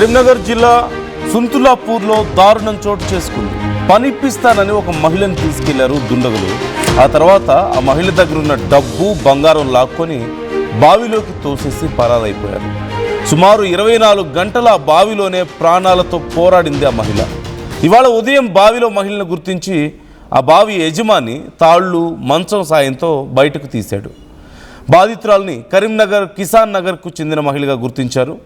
కరీంనగర్ జిల్లా సుంతులాపూర్లో దారుణం చోటు చేసుకుంది. పనిపిస్తానని ఒక మహిళను తీసుకెళ్లారు దుండగులు. ఆ తర్వాత ఆ మహిళ దగ్గర ఉన్న డబ్బు బంగారం లాక్కొని బావిలోకి తోసేసి పరారైపోయారు. సుమారు 24 గంటల ఆ బావిలోనే ప్రాణాలతో పోరాడింది ఆ మహిళ. ఇవాళ ఉదయం బావిలో మహిళను గుర్తించి ఆ బావి యజమాని తాళ్ళు మంచం సాయంతో బయటకు తీశాడు. బాధితురాల్ని కరీంనగర్ కిసాన్ నగర్కు చెందిన మహిళగా గుర్తించారు.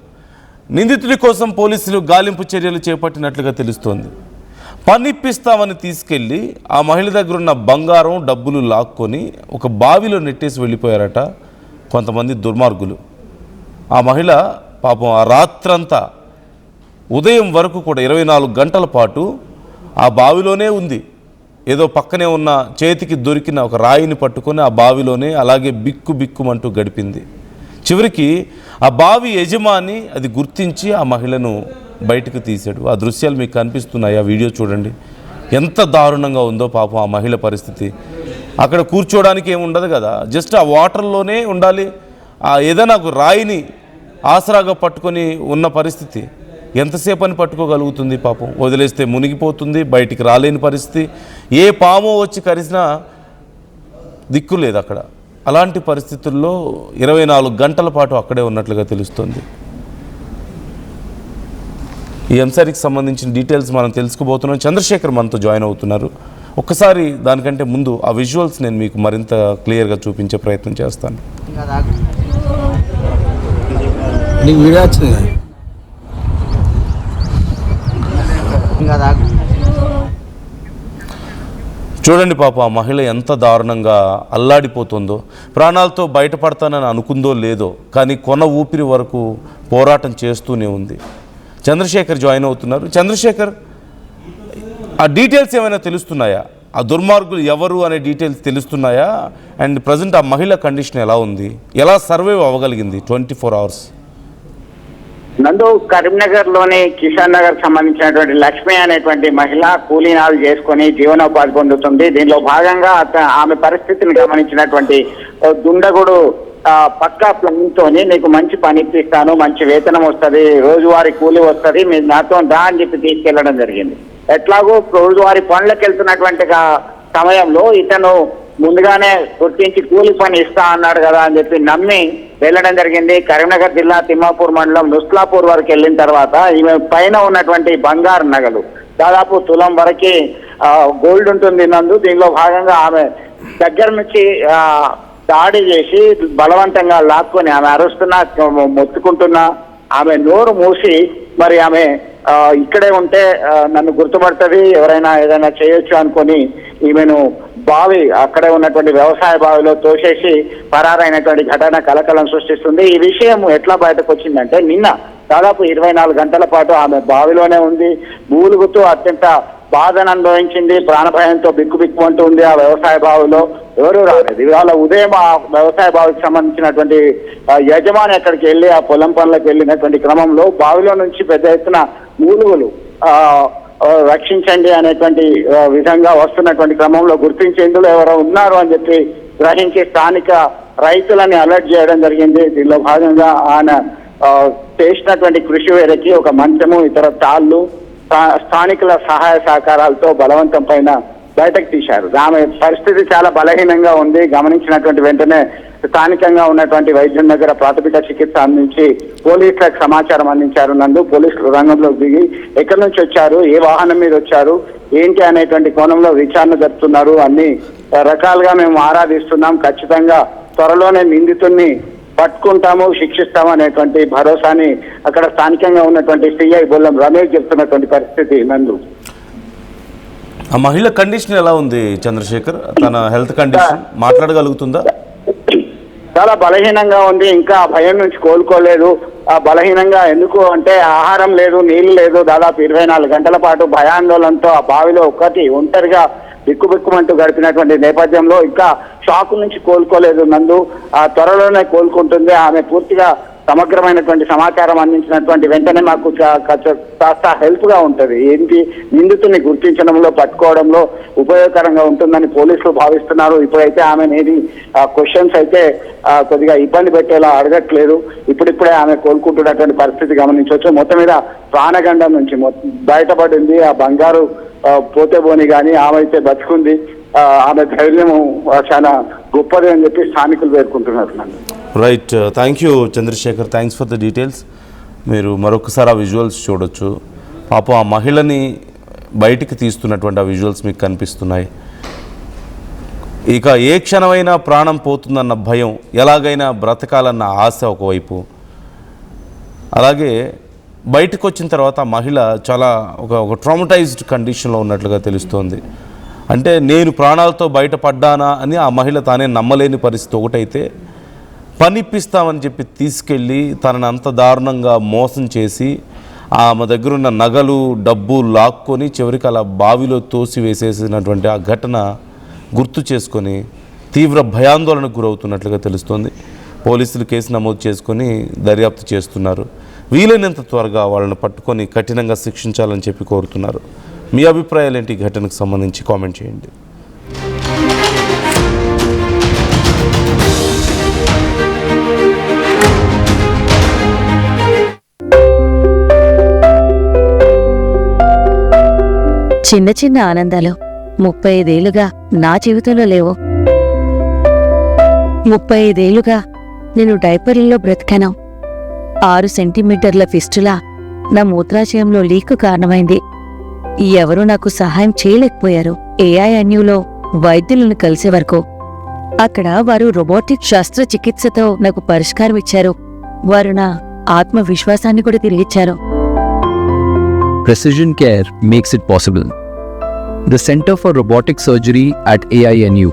నిందితుడి కోసం పోలీసులు గాలింపు చర్యలు చేపట్టినట్లుగా తెలుస్తోంది. పనిప్పిస్తామని తీసుకెళ్లి ఆ మహిళ దగ్గర ఉన్న బంగారం డబ్బులు లాక్కొని ఒక బావిలో నెట్టేసి వెళ్ళిపోయారట కొంతమంది దుర్మార్గులు. ఆ మహిళ పాపం ఆ రాత్రంతా ఉదయం వరకు కూడా 24 గంటల పాటు ఆ బావిలోనే ఉంది. ఏదో పక్కనే ఉన్న చేతికి దొరికిన ఒక రాయిని పట్టుకొని ఆ బావిలోనే అలాగే బిక్కుమంటూ గడిపింది. చివరికి ఆ బావి యజమాని అది గుర్తించి ఆ మహిళను బయటకు తీశాడు. ఆ దృశ్యాలు మీకు కనిపిస్తున్నాయి. ఆ వీడియో చూడండి, ఎంత దారుణంగా ఉందో పాపం ఆ మహిళ పరిస్థితి. అక్కడ కూర్చోవడానికి ఏమి ఉండదు కదా, జస్ట్ ఆ వాటర్లోనే ఉండాలి. ఏదైనా ఒక రాయిని ఆసరాగా పట్టుకొని ఉన్న పరిస్థితి. ఎంతసేపు అని పట్టుకోగలుగుతుంది పాపం? వదిలేస్తే మునిగిపోతుంది, బయటికి రాలేని పరిస్థితి. ఏ పామో వచ్చి కరిసినా దిక్కు లేదు అక్కడ. అలాంటి పరిస్థితుల్లో 24 గంటల పాటు అక్కడే ఉన్నట్లుగా తెలుస్తుంది. ఈ అంశానికి సంబంధించిన డీటెయిల్స్ మనం తెలుసుకోబోతున్నాం. చంద్రశేఖర్ మనతో జాయిన్ అవుతున్నారు. ఒక్కసారి దానికంటే ముందు ఆ విజువల్స్ నేను మీకు మరింత క్లియర్గా చూపించే ప్రయత్నం చేస్తాను. చూడండి పాప, ఆ మహిళ ఎంత దారుణంగా అల్లాడిపోతుందో. ప్రాణాలతో బయటపడతానని అనుకుందో లేదో, కానీ కొన ఊపిరి వరకు పోరాటం చేస్తూనే ఉంది. చంద్రశేఖర్ జాయిన్ అవుతున్నారు. చంద్రశేఖర్, ఆ డీటెయిల్స్ ఏమైనా తెలుస్తున్నాయా? ఆ దుర్మార్గులు ఎవరు అనే డీటెయిల్స్ తెలుస్తున్నాయా? అండ్ ప్రజెంట్ ఆ మహిళ కండిషన్ ఎలా ఉంది? ఎలా సర్వైవ్ అవ్వగలిగింది 24 అవర్స్? నందు, కరీంనగర్ లోని కిసాన్ నగర్ సంబంధించినటువంటి లక్ష్మి అనేటువంటి మహిళ కూలీనాలు చేసుకుని జీవనోపాధి పొందుతుంది. దీనిలో భాగంగా ఆమె పరిస్థితిని గమనించినటువంటి దుండగుడు పక్కా ప్లాన్ తోని నీకు మంచి పని ఇప్పిస్తాను, మంచి వేతనం వస్తుంది, రోజువారీ కూలీ వస్తుంది, మీరు నాతో దా అని చెప్పి తీసుకెళ్లడం జరిగింది. ఎట్లాగో రోజువారీ పనులకు వెళ్తున్నటువంటి సమయంలో ఇతను ముందుగానే గుర్తించి కూలి పని ఇస్తా అన్నాడు కదా అని చెప్పి నమ్మి వెళ్ళడం జరిగింది. కరీంనగర్ జిల్లా తిమ్మాపూర్ మండలం నుస్లాపూర్ వరకు వెళ్ళిన తర్వాత ఈమె పైన ఉన్నటువంటి బంగారు నగలు దాదాపు తులం వరకు గోల్డ్ ఉంటుంది నందు. దీనిలో భాగంగా ఆమె దగ్గర నుంచి దాడి చేసి బలవంతంగా లాక్కొని ఆమె అరుస్తున్నా మొత్తుకుంటున్నా ఆమె నోరు మూసి మరి ఆమె ఇక్కడే ఉంటే నన్ను గుర్తుపడుతుంది, ఎవరైనా ఏదైనా చేయొచ్చు అనుకొని ఈమెను బావి అక్కడే ఉన్నటువంటి వ్యవసాయ బావిలో తోసేసి పరారైనటువంటి ఘటన కలకలం సృష్టిస్తుంది. ఈ విషయం ఎట్లా బయటకు వచ్చిందంటే నిన్న దాదాపు 24 గంటల పాటు ఆమె బావిలోనే ఉంది. మూలుగుతూ అత్యంత బాధను అనుభవించింది. ప్రాణభయంతో బిక్కుమంటూ ఉంది. ఆ వ్యవసాయ బావిలో ఎవరూ రాలేదు. ఇవాళ ఉదయం ఆ వ్యవసాయ బావికి సంబంధించినటువంటి యజమాని అక్కడికి వెళ్ళి ఆ పొలం పనులకు వెళ్ళినటువంటి క్రమంలో బావిలో నుంచి పెద్ద ఎత్తున మూలుగులు రక్షించండి అనేటువంటి విధంగా వస్తున్నటువంటి క్రమంలో గుర్తించి ఇందులో ఎవరో ఉన్నారు అని చెప్పి గ్రహించి స్థానిక రైతులని అలర్ట్ చేయడం జరిగింది. దీనిలో భాగంగా ఆయన చేసినటువంటి కృషి వేరకి ఒక మంచము, ఇతర తాళ్ళు, స్థానికుల సహాయ సహకారాలతో బలవంతం పైన బయటకు తీశారు. ఆమె పరిస్థితి చాలా బలహీనంగా ఉంది. గమనించినటువంటి వెంటనే స్థానికంగా ఉన్నటువంటి వైద్యం దగ్గర ప్రాథమిక చికిత్స అందించి పోలీసులకు సమాచారం అందించారు. నందు, పోలీసులు రంగంలోకి దిగి ఎక్కడి నుంచి వచ్చారు, ఏ వాహనం మీద వచ్చారు, ఏంటి అనేటువంటి కోణంలో విచారణ జరుపుతున్నారు. అన్ని రకాలుగా మేము ఆరాధిస్తున్నాం, ఖచ్చితంగా త్వరలోనే నిందితుడిని పట్టుకుంటాము, శిక్షిస్తాము అనేటువంటి భరోసాని అక్కడ స్థానికంగా ఉన్నటువంటి సిఐ బొల్లం రమేష్ చెప్తున్నటువంటి పరిస్థితి. నందు, ఆ మహిళ కండిషన్ ఎలా ఉంది చంద్రశేఖర్? తన హెల్త్ కండిషన్ మాట్లాడగలుగుతుందా? చాలా బలహీనంగా ఉంది. ఇంకా భయం నుంచి కోలుకోలేదు. ఆ బలహీనంగా ఎందుకు అంటే ఆహారం లేదు, నీళ్లు లేదు. దాదాపు 24 గంటల పాటు భయాందోళనతో ఆ బావిలో ఒంటరిగా బిక్కుమంటూ గడిపినటువంటి నేపథ్యంలో ఇంకా షాక్ నుంచి కోలుకోలేదు నందు. ఆ త్వరలోనే కోలుకుంటుంది. ఆమె పూర్తిగా సమగ్రమైనటువంటి సమాచారం అందించినటువంటి వెంటనే మాకు కాస్త హెల్ప్ గా ఉంటది. ఏంటి నిందితుల్ని గుర్తించడంలో, పట్టుకోవడంలో ఉపయోగకరంగా ఉంటుందని పోలీసులు భావిస్తున్నారు. ఇప్పుడైతే ఆమెనేది క్వశ్చన్స్ అయితే కొద్దిగా ఇబ్బంది పెట్టేలా అడగట్లేదు. ఇప్పుడిప్పుడే ఆమె కోలుకుంటున్నటువంటి పరిస్థితి గమనించవచ్చు. మొత్తం మీద ప్రాణగండం నుంచి బయటపడింది. ఆ బంగారు పోతే పోని కానీ ఆమె అయితే బతుకుంది. ఆమె ధైర్యము చాలా గొప్పది అని చెప్పి స్థానికులు పేర్కొంటున్నారు. Right, thank you Chandrashekar, thanks for the details. మీరు మరొకసారి ఆ విజువల్స్ చూడొచ్చు. పాపం ఆ మహిళని బయటికి తీస్తున్నటువంటి ఆ విజువల్స్ మీకు కనిపిస్తున్నాయి. ఇక ఏ క్షణమైనా ప్రాణం పోతుందన్న భయం, ఎలాగైనా బ్రతకాలన్న ఆశ ఒకవైపు, అలాగే బయటకు వచ్చిన తర్వాత ఆ మహిళ చాలా ఒక ట్రామటైజ్డ్ కండిషన్లో ఉన్నట్లుగా తెలుస్తోంది. అంటే నేను ప్రాణాలతో బయటపడ్డానా అని ఆ మహిళ తానే నమ్మలేని పరిస్థితి ఒకటైతే, పనిప్పిస్తామని చెప్పి తీసుకెళ్ళి తనని అంత దారుణంగా మోసం చేసి ఆమె దగ్గర ఉన్న నగలు, డబ్బు లాక్కొని చివరికి అలా బావిలో తోసి వేసేసినటువంటి ఆ ఘటన గుర్తు చేసుకొని తీవ్ర భయాందోళనకు గురవుతున్నట్లుగా తెలుస్తోంది. పోలీసులు కేసు నమోదు చేసుకొని దర్యాప్తు చేస్తున్నారు. వీలైనంత త్వరగా వాళ్ళని పట్టుకొని కఠినంగా శిక్షించాలని చెప్పి కోరుతున్నారు. మీ అభిప్రాయాలు ఏంటి ఈ ఘటనకు సంబంధించి కామెంట్ చేయండి. చిన్న చిన్న ఆనందాలు 35 ఏళ్లుగా నా జీవితంలో లేవు. 35 ఏళ్లుగా నేను డైపర్లలో బ్రతికాను. 6 సెంటీమీటర్ల ఫిస్టులా నా మూత్రాశయంలో లీకు కారణమైంది. ఎవరూ నాకు సహాయం చేయలేకపోయారు. ఏఐఎన్యూలో వైద్యులను కలిసే వరకు. అక్కడ వారు రోబోటిక్ శస్త్రచికిత్సతో నాకు పరిష్కారం ఇచ్చారు. వారు నా ఆత్మవిశ్వాసాన్ని కూడా తిరిగిచ్చారు. Precision care makes it possible. The Center for Robotic Surgery at AINU